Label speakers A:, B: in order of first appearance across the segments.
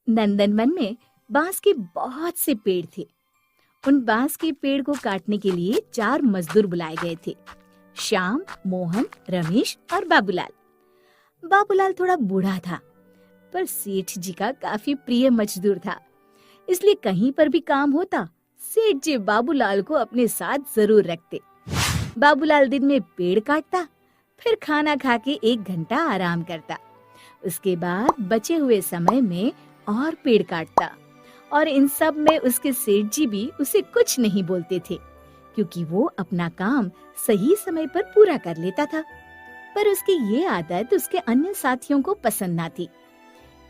A: नंदनवन में बांस के बहुत से पेड़ थे। उन बांस के पेड़ को काटने के लिए 4 मजदूर बुलाए गए थे। श्याम, मोहन, रमेश और बाबूलाल। बाबूलाल थोड़ा बूढ़ा था, पर सेठ जी का काफी प्रिय मजदूर था। इसलिए कहीं पर भी काम होता, सेठ जी बाबूलाल को अपने साथ जरूर रखते। बाबूलाल दिन में पेड़ काटता, फिर खाना खा के 1 घंटा आराम करता। उसके बाद बचे हुए समय में और पेड़ काटता, और इन सब में उसके सेठ जी भी उसे कुछ नहीं बोलते थे, क्योंकि वो अपना काम सही समय पर पूरा कर लेता था। पर उसकी ये आदत उसके अन्य साथियों को पसंद ना थी।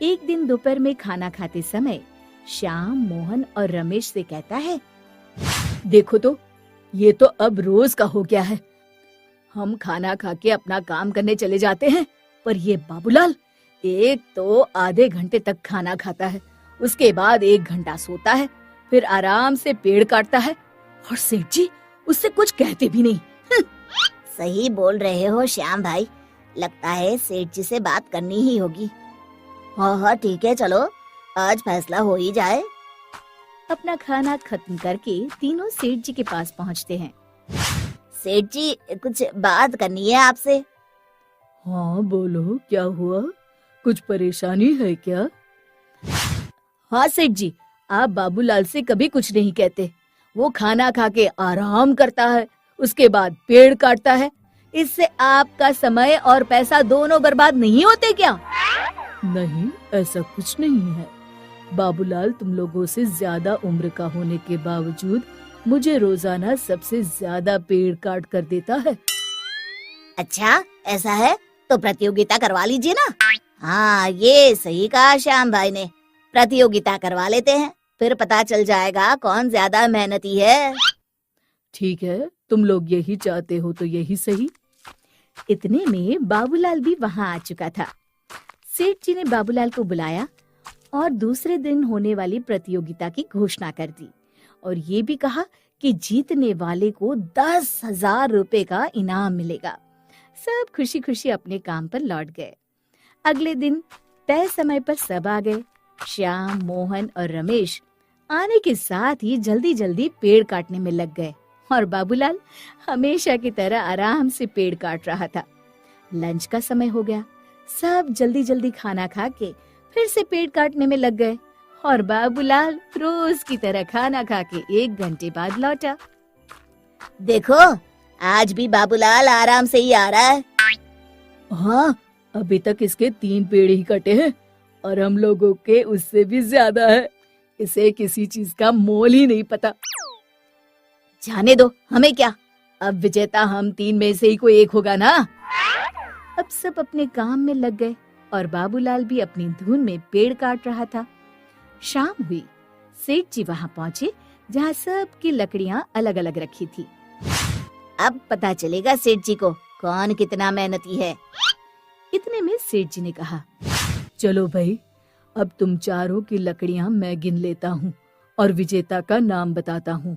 A: एक दिन दोपहर में खाना खाते समय श्याम, मोहन और रमेश से कहता है, देखो तो, ये तो अब रोज का हो गया है। हम खाना खा के अपना काम करने चले जाते हैं, पर ये बाबूलाल एक तो आधे घंटे तक खाना खाता है, उसके बाद 1 घंटा सोता है, फिर आराम से पेड़ काटता है, और सेठ जी उससे कुछ कहते भी नहीं।
B: सही बोल रहे हो श्याम भाई, लगता है सेठ जी से बात करनी ही होगी। हाँ ठीक है, चलो आज फैसला हो ही जाए।
A: अपना खाना खत्म करके तीनों सेठ जी के पास पहुंचते हैं।
B: सेठ जी, कुछ बात करनी है आपसे।
C: हाँ बोलो, क्या हुआ? कुछ परेशानी है क्या?
A: हाँ सेठ जी, आप बाबूलाल से कभी कुछ नहीं कहते। वो खाना खा के आराम करता है, उसके बाद पेड़ काटता है। इससे आपका समय और पैसा दोनों बर्बाद नहीं होते क्या?
C: नहीं, ऐसा कुछ नहीं है। बाबूलाल तुम लोगों से ज्यादा उम्र का होने के बावजूद मुझे रोजाना सबसे ज्यादा पेड़ काट कर देता है।
B: अच्छा ऐसा है तो प्रतियोगिता करवा लीजिए ना। हाँ ये सही कहा श्याम भाई ने, प्रतियोगिता करवा लेते हैं, फिर पता चल जाएगा कौन ज्यादा मेहनती है।
C: ठीक है, तुम लोग यही चाहते हो तो यही सही।
A: इतने में बाबूलाल भी वहाँ आ चुका था। सेठ जी ने बाबूलाल को बुलाया और दूसरे दिन होने वाली प्रतियोगिता की घोषणा कर दी, और ये भी कहा कि जीतने वाले को 10,000 रुपए का इनाम मिलेगा। सब खुशी खुशी अपने काम पर लौट गए। अगले दिन तय समय पर सब आ गए। श्याम, मोहन और रमेश आने के साथ ही जल्दी जल्दी पेड़ काटने में लग गए, और बाबूलाल हमेशा की तरह आराम से पेड़ काट रहा था। लंच का समय हो गया। सब जल्दी जल्दी खाना खा के फिर से पेड़ काटने में लग गए, और बाबूलाल रोज की तरह खाना खा के 1 घंटे बाद लौटा।
B: देखो आज भी बाबूलाल आराम से ही आ रहा है।
C: हाँ, अभी तक इसके 3 पेड़ ही कटे हैं, और हम लोगों के उससे भी ज्यादा है। इसे किसी चीज का मोल ही नहीं पता।
A: जाने दो, हमें क्या, अब विजेता हम 3 में से ही कोई एक होगा ना। अब सब अपने काम में लग गए, और बाबूलाल भी अपनी धुन में पेड़ काट रहा था। शाम हुई। सेठ जी वहाँ पहुँचे जहाँ सब की लकड़ियाँ अलग अलग रखी थी।
B: अब पता चलेगा सेठ जी को कौन कितना मेहनती है।
A: इतने में सेठ जी ने कहा,
C: चलो भाई, अब तुम चारों की लकड़ियां मैं गिन लेता हूँ और विजेता का नाम बताता हूँ।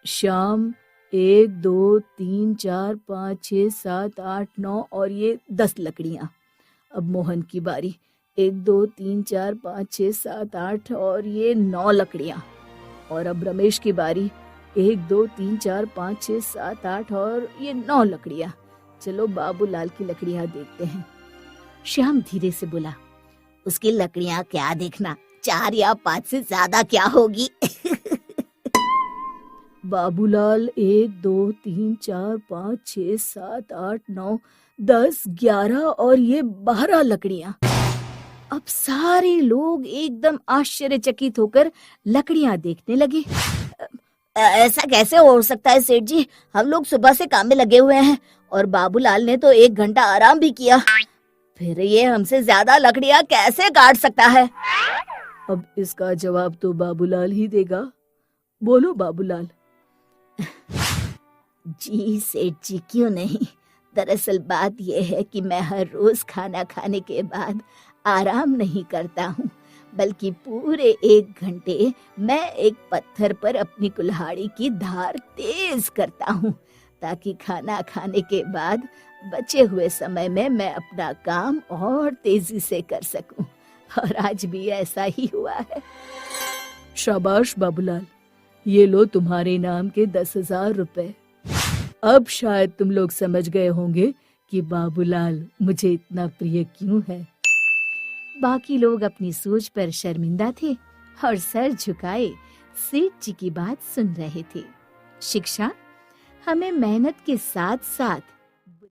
C: श्याम 1 2 3 4 5 6 7 8 9 और ये 10 लकड़ियां। अब मोहन की बारी। 1 2 3 4 5 6 7 8 और ये 9 लकड़ियां। और अब रमेश की बारी। 1 2 3 4 5 6 7 8 और ये 9 लकड़ियां। चलो बाबूलाल की लकड़ियां देखते हैं।
A: श्याम धीरे से बोला,
B: उसकी लकड़ियां क्या देखना, 4 या 5 से ज्यादा क्या होगी।
C: बाबूलाल 1 2 3 4 5 6 7 8 9 10 11 और ये 12 लकड़ियां।
A: अब सारे लोग एकदम आश्चर्यचकित होकर लकड़ियां देखने लगे।
B: ऐसा कैसे हो सकता है सेठ जी, हम लोग सुबह से काम में लगे हुए हैं और बाबूलाल ने तो 1 घंटा आराम भी किया, फिर ये हमसे ज्यादा लकड़ियां कैसे काट सकता है।
C: अब इसका जवाब तो बाबूलाल ही देगा। बोलो बाबूलाल।
B: जी सेठ जी, क्यों नहीं। दरअसल बात यह है कि मैं हर रोज खाना खाने के बाद आराम नहीं करता हूँ, बल्कि पूरे 1 घंटे मैं एक पत्थर पर अपनी कुल्हाड़ी की धार तेज करता हूँ, ताकि खाना खाने के बाद बचे हुए समय में मैं अपना काम और तेजी से कर सकूं। और आज भी ऐसा ही हुआ है।
C: शाबाश बाबूलाल, ये लो तुम्हारे नाम के 10,000 रुपए। अब शायद तुम लोग समझ गए होंगे कि बाबूलाल मुझे इतना प्रिय क्यों है।
A: बाकी लोग अपनी सोच पर शर्मिंदा थे और सर झुकाए सेठ जी की बात सुन रहे थे। शिक्षा हमें मेहनत के साथ साथ